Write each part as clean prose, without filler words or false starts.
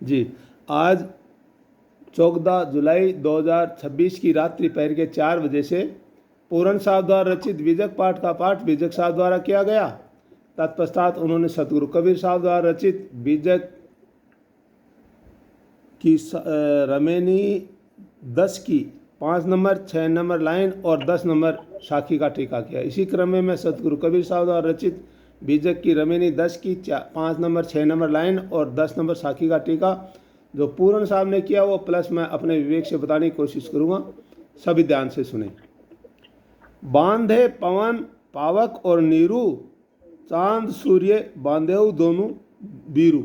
जी, आज 14 जुलाई 2026 की रात्रि पहर के 4 बजे से पूरन साहब द्वारा रचित बीजक पाठ का पाठ बीजक साहब द्वारा किया गया। तत्पश्चात उन्होंने सतगुरु कबीर साहब द्वारा रचित बीजक की रमेनी 10 की 5 नंबर 6 नंबर लाइन और 10 नंबर साखी का टीका किया। इसी क्रम में मैं सतगुरु कबीर साहब द्वारा रचित बीजक की रमेनी 10 की 5 नंबर 6 नंबर लाइन और 10 नंबर साखी का टीका जो पूरन साहब ने किया वो प्लस मैं अपने विवेक से बताने की कोशिश करूँगा। सभी ध्यान से सुने। बांधे पवन पावक और नीरू, चांद सूर्य बांधेऊ दोनों बीरू।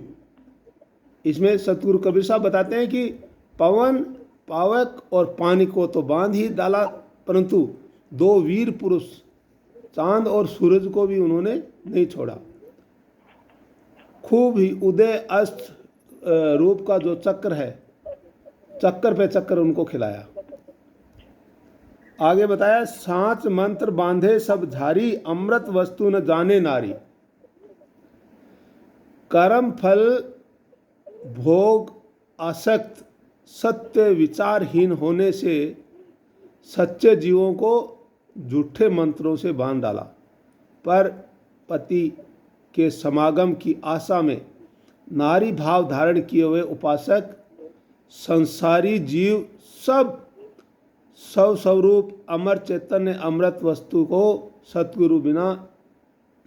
इसमें सतगुरु कबीर साहब बताते हैं कि पवन पावक और पानी को तो बांध ही डाला, परंतु दो वीर पुरुष चांद और सूरज को भी उन्होंने नहीं छोड़ा। खूब ही उदय अस्त रूप का जो चक्र है, चक्कर पे चक्कर उनको खिलाया। आगे बताया, सांच मंत्र बांधे सब झारी, अमृत वस्तु न जाने नारी। कर्म फल भोग आसक्त सत्य विचारहीन होने से सच्चे जीवों को झूठे मंत्रों से बांध डाला, पर पति के समागम की आशा में नारी भाव धारण किए हुए उपासक संसारी जीव सब स्वरूप अमर चैतन्य अमृत वस्तु को सतगुरु बिना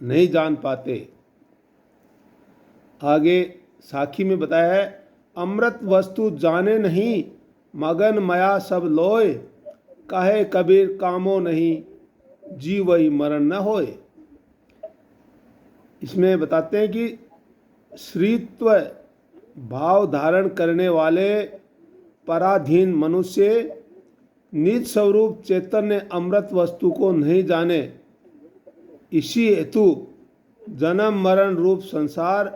नहीं जान पाते। आगे साखी में बताया है, अमृत वस्तु जाने नहीं मगन माया सब लोय, कहे कबीर कामो नहीं जी वही मरण न होए। इसमें बताते हैं कि श्रीत्व भाव धारण करने वाले पराधीन मनुष्य निज स्वरूप चैतन्य अमृत वस्तु को नहीं जाने, इसी हेतु जन्म मरण रूप संसार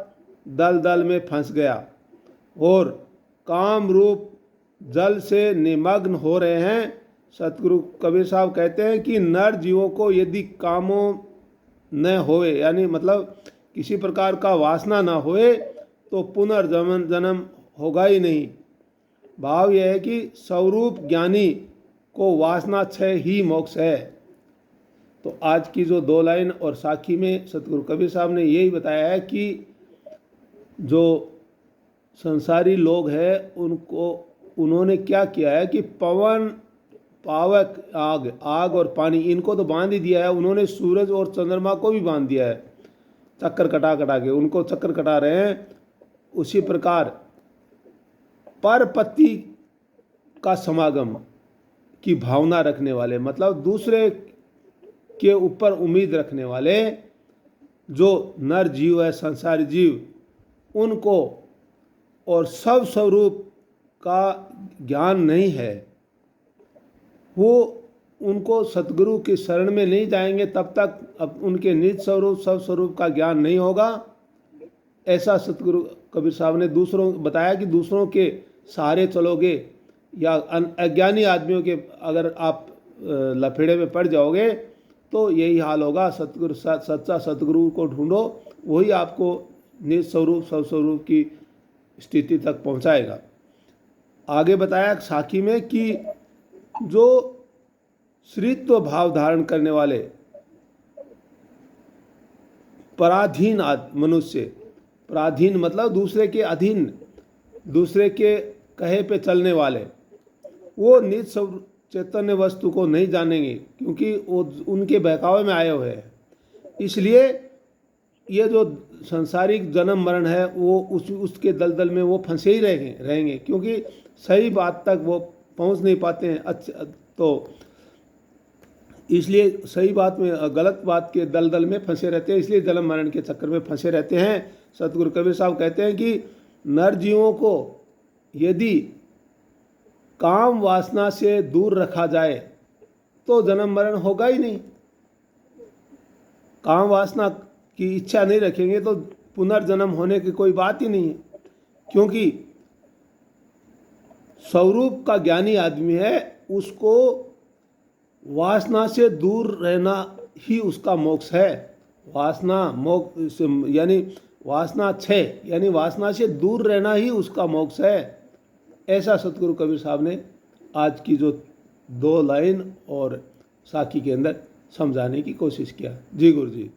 दल दल में फंस गया और काम रूप जल से निमग्न हो रहे हैं। सतगुरु कबीर साहब कहते हैं कि नर जीवों को यदि कामों न होए, यानी मतलब किसी प्रकार का वासना न होए, तो पुनर्जन्म होगा ही नहीं। भाव यह है कि स्वरूप ज्ञानी को वासना क्षय ही मोक्ष है। तो आज की जो 2 लाइन और साखी में सतगुरु कबीर साहब ने यही बताया है कि जो संसारी लोग हैं उनको उन्होंने क्या किया है कि पवन पावक आग और पानी इनको तो बांध ही दिया है, उन्होंने सूरज और चंद्रमा को भी बांध दिया है, चक्कर कटा कटा के उनको चक्कर कटा रहे हैं। उसी प्रकार परपति का समागम की भावना रखने वाले, मतलब दूसरे के ऊपर उम्मीद रखने वाले जो नर जीव है, संसारी जीव, उनको और सब स्वरूप का ज्ञान नहीं है, वो उनको सतगुरु की शरण में नहीं जाएंगे तब तक अब उनके निज स्वरूप सब स्वरूप का ज्ञान नहीं होगा। ऐसा सतगुरु कबीर साहब ने दूसरों बताया कि दूसरों के सहारे चलोगे या अज्ञानी आदमियों के अगर आप लफेड़े में पड़ जाओगे तो यही हाल होगा। सतगुरु सच्चा सतगुरु को ढूंढो, वही आपको निज स्वरूप सब स्वरूप की स्थिति तक पहुंचाएगा। आगे बताया साखी में कि जो श्रीत्व भाव धारण करने वाले पराधीन मनुष्य, पराधीन मतलब दूसरे के अधीन, दूसरे के कहे पे चलने वाले, वो निज चैतन्य वस्तु को नहीं जानेंगे क्योंकि वो उनके बहकावे में आए हुए हैं। इसलिए ये जो संसारिक जन्म मरण है वो उसके दलदल में वो फंसे ही रहेंगे क्योंकि सही बात तक वो पहुंच नहीं पाते हैं। अच्छा, तो इसलिए सही बात में गलत बात के दलदल में फंसे रहते हैं, इसलिए जन्म मरण के चक्कर में फंसे रहते हैं। सतगुरु कबीर साहब कहते हैं कि नर जीवों को यदि काम वासना से दूर रखा जाए तो जन्म मरण होगा ही नहीं। काम वासना की इच्छा नहीं रखेंगे तो पुनर्जन्म होने की कोई बात ही नहीं है, क्योंकि स्वरूप का ज्ञानी आदमी है, उसको वासना से दूर रहना ही उसका मोक्ष है। वासना मोक्ष यानी वासना क्षय यानी वासना से दूर रहना ही उसका मोक्ष है। ऐसा सतगुरु कबीर साहब ने आज की जो 2 लाइन और साखी के अंदर समझाने की कोशिश किया। जी गुरु जी।